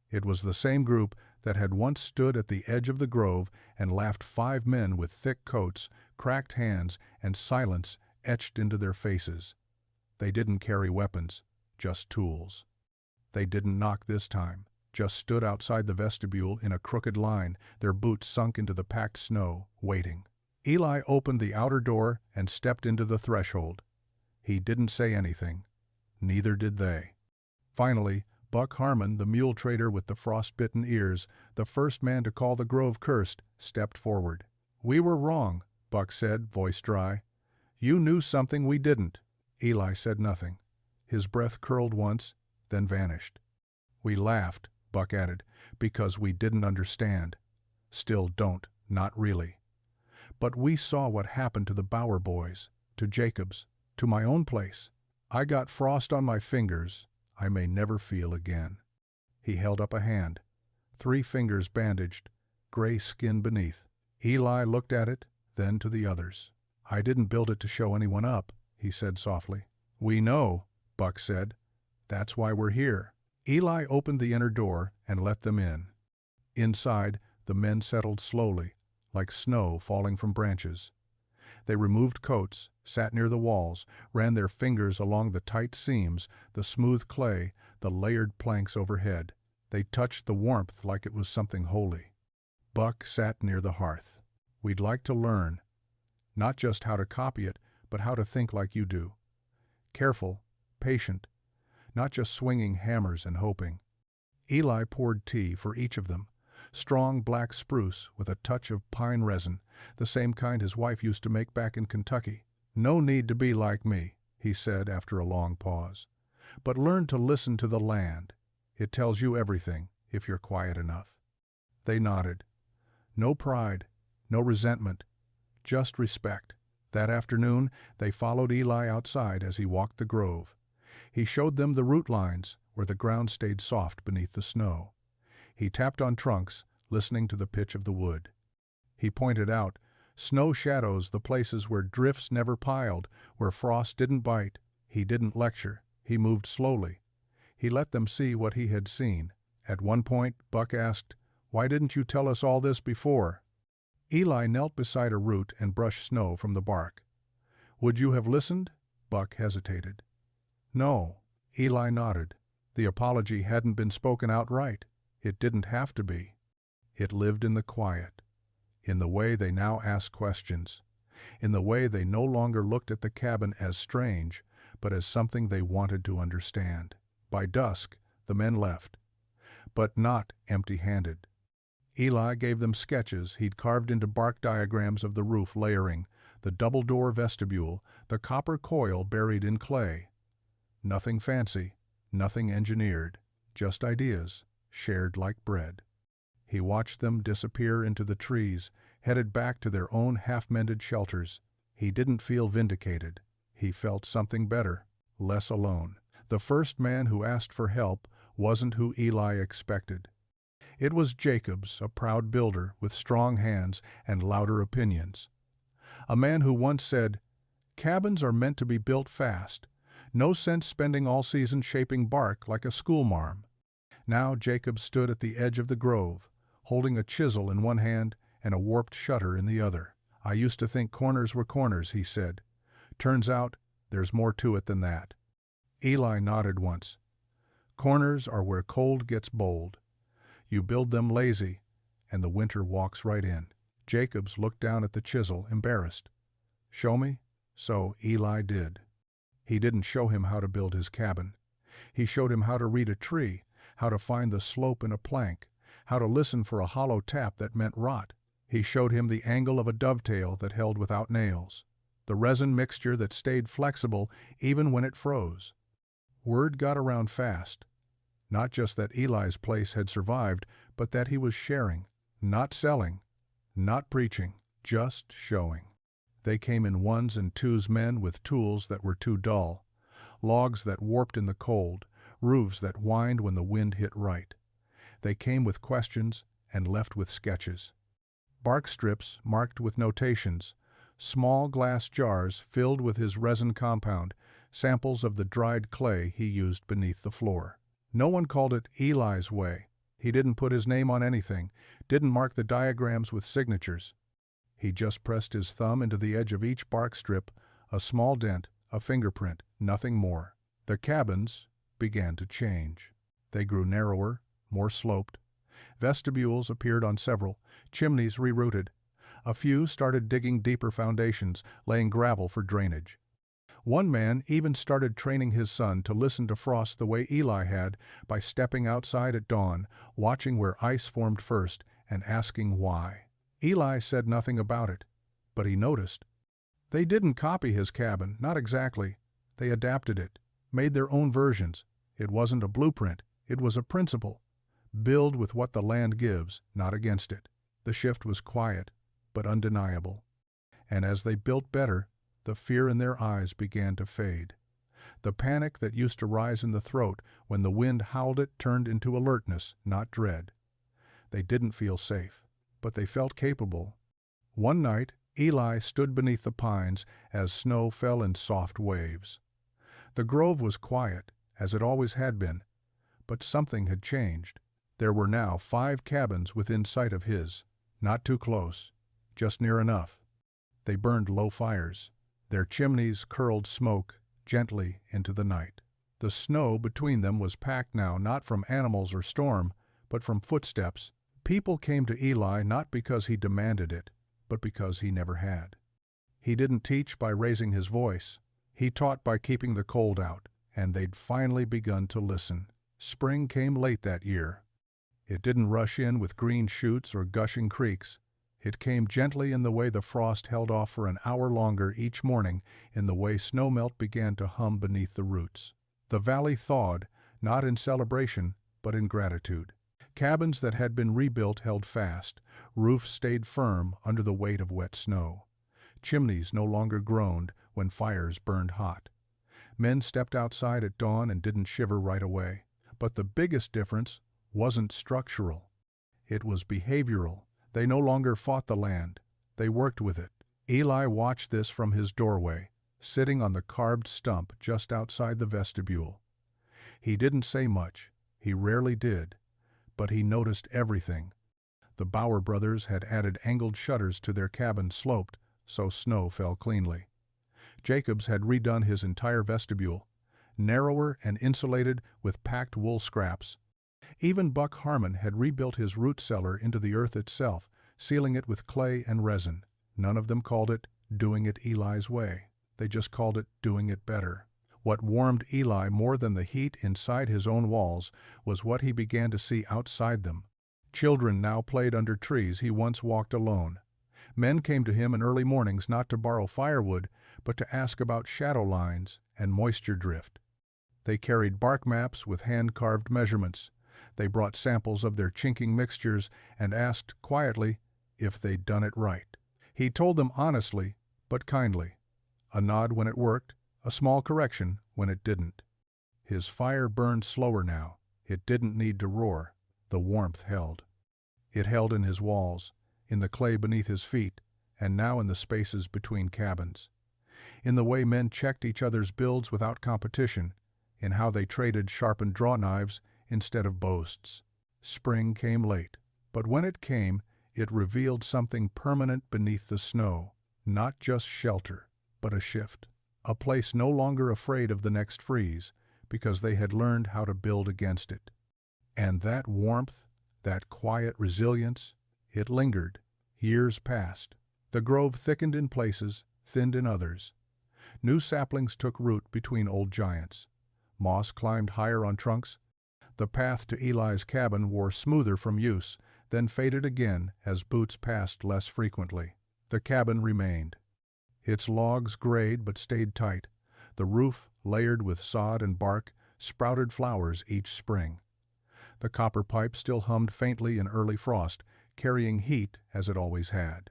It was the same group that had once stood at the edge of the grove and laughed 5 men with thick coats, cracked hands, and silence etched into their faces. They didn't carry weapons, just tools. They didn't knock this time, just stood outside the vestibule in a crooked line, their boots sunk into the packed snow, waiting. Eli opened the outer door and stepped into the threshold. He didn't say anything. Neither did they. Finally, Buck Harmon, the mule trader with the frostbitten ears, the first man to call the grove cursed, stepped forward. "We were wrong," Buck said, voice dry. "You knew something we didn't." Eli said nothing. His breath curled once, then vanished. "We laughed," Buck added, "because we didn't understand. Still don't, not really. But we saw what happened to the Bauer boys, to Jacobs, to my own place. I got frost on my fingers I may never feel again." He held up a hand, 3 fingers bandaged, gray skin beneath. Eli looked at it, then to the others. "I didn't build it to show anyone up," he said softly. "We know," Buck said. "That's why we're here." Eli opened the inner door and let them in. Inside, the men settled slowly, like snow falling from branches. They removed coats, sat near the walls, ran their fingers along the tight seams, the smooth clay, the layered planks overhead. They touched the warmth like it was something holy. Buck sat near the hearth. "We'd like to learn, not just how to copy it, but how to think like you do. Careful, patient, not just swinging hammers and hoping." Eli poured tea for each of them. Strong black spruce with a touch of pine resin, the same kind his wife used to make back in Kentucky. "No need to be like me," he said after a long pause. "But learn to listen to the land. It tells you everything, if you're quiet enough." They nodded. No pride, no resentment, just respect. That afternoon, they followed Eli outside as he walked the grove. He showed them the root lines where the ground stayed soft beneath the snow. He tapped on trunks, listening to the pitch of the wood. He pointed out snow shadows, the places where drifts never piled, where frost didn't bite. He didn't lecture. He moved slowly. He let them see what he had seen. At one point, Buck asked, "Why didn't you tell us all this before?" Eli knelt beside a root and brushed snow from the bark. "Would you have listened?" Buck hesitated. "No." Eli nodded. The apology hadn't been spoken outright. It didn't have to be. It lived in the quiet, in the way they now asked questions, in the way they no longer looked at the cabin as strange, but as something they wanted to understand. By dusk, the men left, but not empty-handed. Eli gave them sketches he'd carved into bark diagrams of the roof layering, the double-door vestibule, the copper coil buried in clay. Nothing fancy, nothing engineered, just ideas, shared like bread. He watched them disappear into the trees, headed back to their own half-mended shelters. He didn't feel vindicated. He felt something better, less alone. The first man who asked for help wasn't who Eli expected. It was Jacobs, a proud builder with strong hands and louder opinions. A man who once said, "Cabins are meant to be built fast. No sense spending all season shaping bark like a schoolmarm." Now Jacob stood at the edge of the grove, holding a chisel in one hand and a warped shutter in the other. "I used to think corners were corners," he said. "Turns out there's more to it than that." Eli nodded once. "Corners are where cold gets bold. You build them lazy, and the winter walks right in." Jacobs looked down at the chisel, embarrassed. "Show me?" So Eli did. He didn't show him how to build his cabin. He showed him how to read a tree, how to find the slope in a plank, how to listen for a hollow tap that meant rot. He showed him the angle of a dovetail that held without nails, the resin mixture that stayed flexible even when it froze. Word got around fast. Not just that Eli's place had survived, but that he was sharing, not selling, not preaching, just showing. They came in ones and twos, men with tools that were too dull, logs that warped in the cold, roofs that whined when the wind hit right. They came with questions and left with sketches. Bark strips marked with notations, small glass jars filled with his resin compound, samples of the dried clay he used beneath the floor. No one called it Eli's way. He didn't put his name on anything, didn't mark the diagrams with signatures. He just pressed his thumb into the edge of each bark strip, a small dent, a fingerprint, nothing more. The cabins began to change. They grew narrower, more sloped. Vestibules appeared on several, chimneys rerouted. A few started digging deeper foundations, laying gravel for drainage. One man even started training his son to listen to frost the way Eli had, by stepping outside at dawn, watching where ice formed first, and asking why. Eli said nothing about it, but he noticed. They didn't copy his cabin, not exactly. They adapted it, made their own versions. It wasn't a blueprint, it was a principle. Build with what the land gives, not against it. The shift was quiet, but undeniable. And as they built better, the fear in their eyes began to fade. The panic that used to rise in the throat when the wind howled it turned into alertness, not dread. They didn't feel safe, but they felt capable. One night, Eli stood beneath the pines as snow fell in soft waves. The grove was quiet, as it always had been, but something had changed. There were now 5 cabins within sight of his, not too close, just near enough. They burned low fires. Their chimneys curled smoke gently into the night. The snow between them was packed now not from animals or storm, but from footsteps. People came to Eli not because he demanded it, but because he never had. He didn't teach by raising his voice. He taught by keeping the cold out, and they'd finally begun to listen. Spring came late that year. It didn't rush in with green shoots or gushing creeks. It came gently in the way the frost held off for an hour longer each morning, in the way snowmelt began to hum beneath the roots. The valley thawed, not in celebration, but in gratitude. Cabins that had been rebuilt held fast. Roofs stayed firm under the weight of wet snow. Chimneys no longer groaned when fires burned hot. Men stepped outside at dawn and didn't shiver right away. But the biggest difference wasn't structural. It was behavioral. They no longer fought the land. They worked with it. Eli watched this from his doorway, sitting on the carved stump just outside the vestibule. He didn't say much. He rarely did. But he noticed everything. The Bauer brothers had added angled shutters to their cabin sloped, so snow fell cleanly. Jacobs had redone his entire vestibule, narrower and insulated with packed wool scraps. Even Buck Harmon had rebuilt his root cellar into the earth itself, sealing it with clay and resin. None of them called it doing it Eli's way. They just called it doing it better. What warmed Eli more than the heat inside his own walls was what he began to see outside them. Children now played under trees he once walked alone. Men came to him in early mornings not to borrow firewood, but to ask about shadow lines and moisture drift. They carried bark maps with hand-carved measurements. They brought samples of their chinking mixtures and asked quietly if they'd done it right. He told them honestly, but kindly. A nod when it worked, a small correction when it didn't. His fire burned slower now. It didn't need to roar. The warmth held. It held in his walls, in the clay beneath his feet, and now in the spaces between cabins. In the way men checked each other's builds without competition, in how they traded sharpened draw knives instead of boasts. Spring came late, but when it came, it revealed something permanent beneath the snow. Not just shelter, but a shift. A place no longer afraid of the next freeze, because they had learned how to build against it. And that warmth, that quiet resilience, it lingered. Years passed. The grove thickened in places, thinned in others. New saplings took root between old giants. Moss climbed higher on trunks. The path to Eli's cabin wore smoother from use, then faded again as boots passed less frequently. The cabin remained. Its logs grayed but stayed tight. The roof, layered with sod and bark, sprouted flowers each spring. The copper pipe still hummed faintly in early frost, carrying heat as it always had.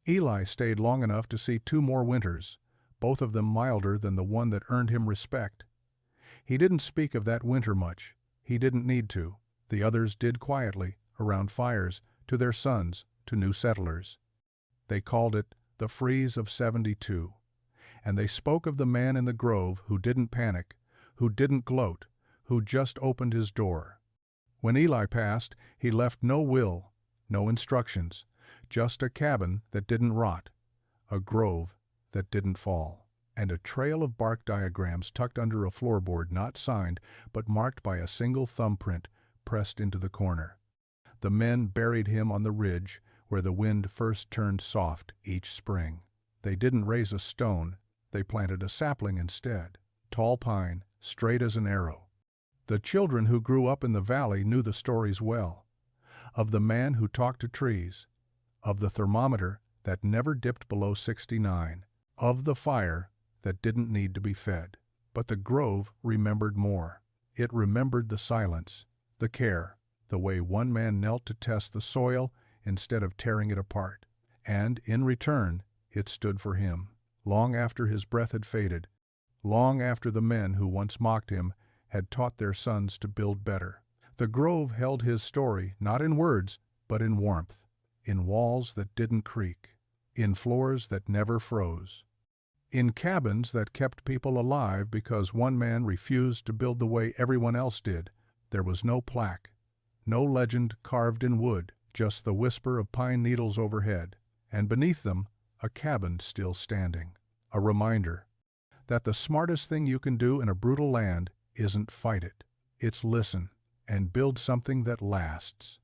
Eli stayed long enough to see 2 more winters, both of them milder than the one that earned him respect. He didn't speak of that winter much. He didn't need to. The others did quietly, around fires, to their sons, to new settlers. They called it the freeze of '72, and they spoke of the man in the grove who didn't panic, who didn't gloat, who just opened his door. When Eli passed, he left no will, no instructions, just a cabin that didn't rot, a grove that didn't fall, and a trail of bark diagrams tucked under a floorboard not signed but marked by a single thumbprint pressed into the corner. The men buried him on the ridge where the wind first turned soft each spring. They didn't raise a stone, they planted a sapling instead, tall pine, straight as an arrow. The children who grew up in the valley knew the stories well, of the man who talked to trees, of the thermometer that never dipped below 69, of the fire that didn't need to be fed. But the grove remembered more. It remembered the silence, the care, the way one man knelt to test the soil instead of tearing it apart. And, in return, it stood for him. Long after his breath had faded, long after the men who once mocked him had taught their sons to build better. The grove held his story not in words, but in warmth, in walls that didn't creak, in floors that never froze, in cabins that kept people alive because one man refused to build the way everyone else did. There was no plaque, no legend carved in wood, just the whisper of pine needles overhead, and beneath them a cabin still standing. A reminder that the smartest thing you can do in a brutal land isn't fight it. It's listen and build something that lasts.